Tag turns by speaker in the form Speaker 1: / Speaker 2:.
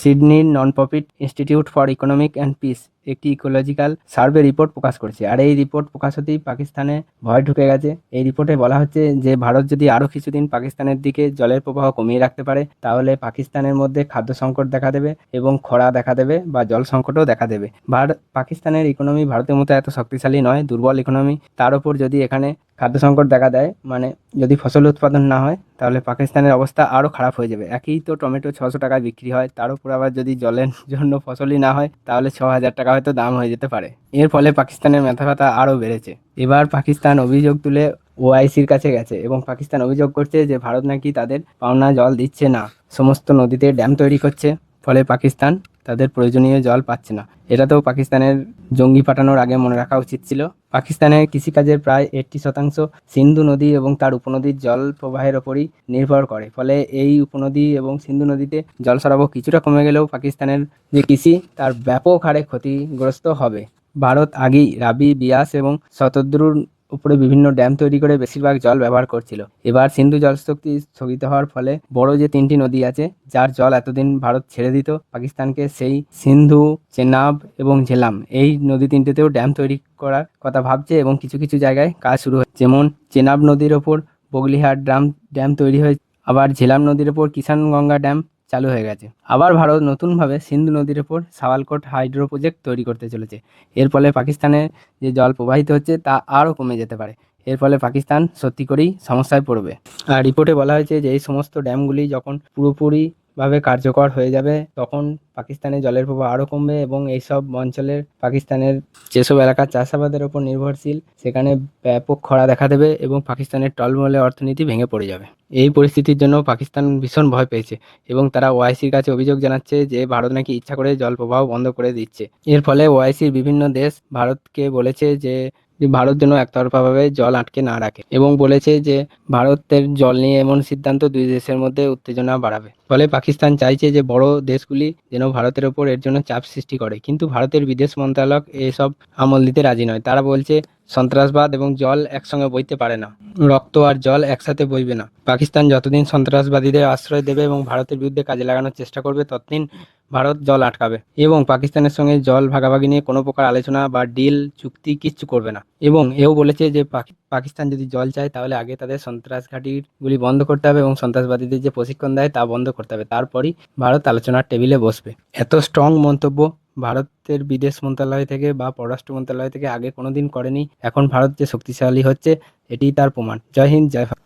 Speaker 1: সিডনির non profit institute for economic and peace একটি ecological survey report প্রকাশ করেছে। আর এই রিপোর্ট প্রকাশ হতেই পাকিস্তানে ভয় ঢুকে গেছে। এই রিপোর্টে বলা হচ্ছে যে ভারত যদি আরও কিছুদিন পাকিস্তানের দিকে জলের প্রবাহ কমিয়ে রাখতে পারে, তাহলে পাকিস্তানের মধ্যে খাদ্য সংকট দেখা দেবে এবং খরা দেখা দেবে বা জল সংকটও দেখা দেবে। পাকিস্তানের ইকোনমি ভারতের মতো এত শক্তিশালী নয়, দুর্বল ইকোনমি। তার উপর যদি এখানে খাদ্য সংকট দেখা দেয়, মানে যদি ফসল উৎপাদন না হয়, তাহলে পাকিস্তানের অবস্থা আরও খারাপ হয়ে যাবে। একই তো টমেটো 600 টাকায় বিক্রি হয়, তার উপর আবার যদি জলের জন্য ফসলই না হয়, তাহলে 6,000 টাকা হয়তো দাম হয়ে যেতে পারে। এর ফলে পাকিস্তানের মাথা ব্যথা আরও বেড়েছে। এবার পাকিস্তান অভিযোগ তুলে ওআইসির কাছে গেছে এবং পাকিস্তান অভিযোগ করছে যে ভারত নাকি তাদের পাওনা জল দিচ্ছে না, সমস্ত নদীতে ড্যাম তৈরি করছে, ফলে পাকিস্তান তাদের প্রয়োজনীয় জল পাচ্ছে না। এটা তো পাকিস্তানের জঙ্গি পাঠানোর আগে মনে রাখা উচিত ছিল। পাকিস্তানের কৃষিকাজের প্রায় 80% সিন্ধু নদী এবং তার উপনদীর জল প্রবাহের ওপরই নির্ভর করে। ফলে এই উপনদী এবং সিন্ধু নদীতে জল সরবরাহ কিছুটা কমে গেলেও পাকিস্তানের যে কৃষি তার ব্যাপক হারে ক্ষতিগ্রস্ত হবে। ভারত আগেই রাবি, বিয়াস এবং শতদ্রুর উপরে বিভিন্ন ড্যাম তৈরি করে বেশিরভাগ জল ব্যবহার করছিল। এবার সিন্ধু জলশক্তি স্থগিত হওয়ার ফলে বড় যে 3টি নদী আছে যার জল এতদিন ভারত ছেড়ে দিত পাকিস্তানকে, সেই সিন্ধু, চেনাব এবং ঝেলাম, এই নদী 3টেতেও ড্যাম তৈরি করার কথা ভাবছে এবং কিছু কিছু জায়গায় কাজ শুরু হয়েছে। যেমন চেনাব নদীর ওপর বগলিহাট ড্যাম তৈরি হয়েছে, আবার ঝেলাম নদীর ওপর কিষানগঙ্গা ড্যাম চালু হয়ে গেছে। আবার ভারত নতুনভাবে সিন্ধু নদীর ওপর সাওয়ালকোট হাইড্রো প্রজেক্ট তৈরি করতে চলেছে। এর ফলে পাকিস্তানে যে জল প্রবাহিত হচ্ছে তা আরও কমে যেতে পারে। এর ফলে পাকিস্তান সত্যি করেই সমস্যায় পড়বে। আর রিপোর্টে বলা হয়েছে যে এই সমস্ত ড্যামগুলি যখন পুরোপুরিভাবে কার্যকর হয়ে যাবে, তখন পাকিস্তানে জলের প্রবাহ আরও কমবে এবং এইসব অঞ্চলের পাকিস্তানের যেসব এলাকা চাষাবাদের ওপর নির্ভরশীল, সেখানে ব্যাপক খরা দেখা দেবে এবং পাকিস্তানের টলমলে অর্থনীতি ভেঙে পড়ে যাবে। এই পরিস্থিতির জন্য পাকিস্তান ভীষণ ভয় পেয়েছে এবং তারা ওআইসির কাছে অভিযোগ জানাচ্ছে যে ভারত নাকি ইচ্ছা করে জল প্রবাহ বন্ধ করে দিচ্ছে। এর ফলে ওআইসির বিভিন্ন দেশ ভারতকে বলেছে যে ভারত যেন একতরফাভাবে জল আটকে না রাখে এবং বলেছে যে ভারতের জল নিয়ে এমন সিদ্ধান্ত দুই দেশের মধ্যে উত্তেজনা বাড়াবে। ফলে পাকিস্তান চাইছে যে বড় দেশগুলি যেন ভারতের ওপর এর জন্য চাপ সৃষ্টি করে, কিন্তু ভারতের বিদেশ মন্ত্রণালয় এসব আমল দিতে রাজি নয়। তারা বলছে সন্ত্রাসবাদ এবং জল একসঙ্গে বইতে পারে না, রক্ত আর জল একসাথে বইবে না। পাকিস্তান যতদিন সন্ত্রাসবাদীদের আশ্রয় দেবে এবং ভারতের বিরুদ্ধে কাজে লাগানোর চেষ্টা করবে, ততদিন ভারত জল আটকাবে এবং পাকিস্তানের সঙ্গে জল ভাগাভাগি নিয়ে কোনো প্রকার আলোচনা বা ডিল চুক্তি কিচ্ছু করবে না। এবং এও বলেছে যে পাকিস্তান যদি জল চায়, তাহলে আগে তাদের সন্ত্রাস ঘাঁটিগুলি বন্ধ করতে হবে এবং সন্ত্রাসবাদীদের যে প্রশিক্ষণ দেয় তা বন্ধ করতে হবে, তারপরই ভারত আলোচনার টেবিলে বসবে। এত স্ট্রং মন্তব্য ভারতের বিদেশ মন্ত্রণালয় থেকে বা পররাষ্ট্র মন্ত্রণালয় থেকে আগে কোনোদিন করেনি। এখন ভারত যে শক্তিশালী হচ্ছে, এটিই তার প্রমাণ। জয় হিন্দ, জয় ভারত।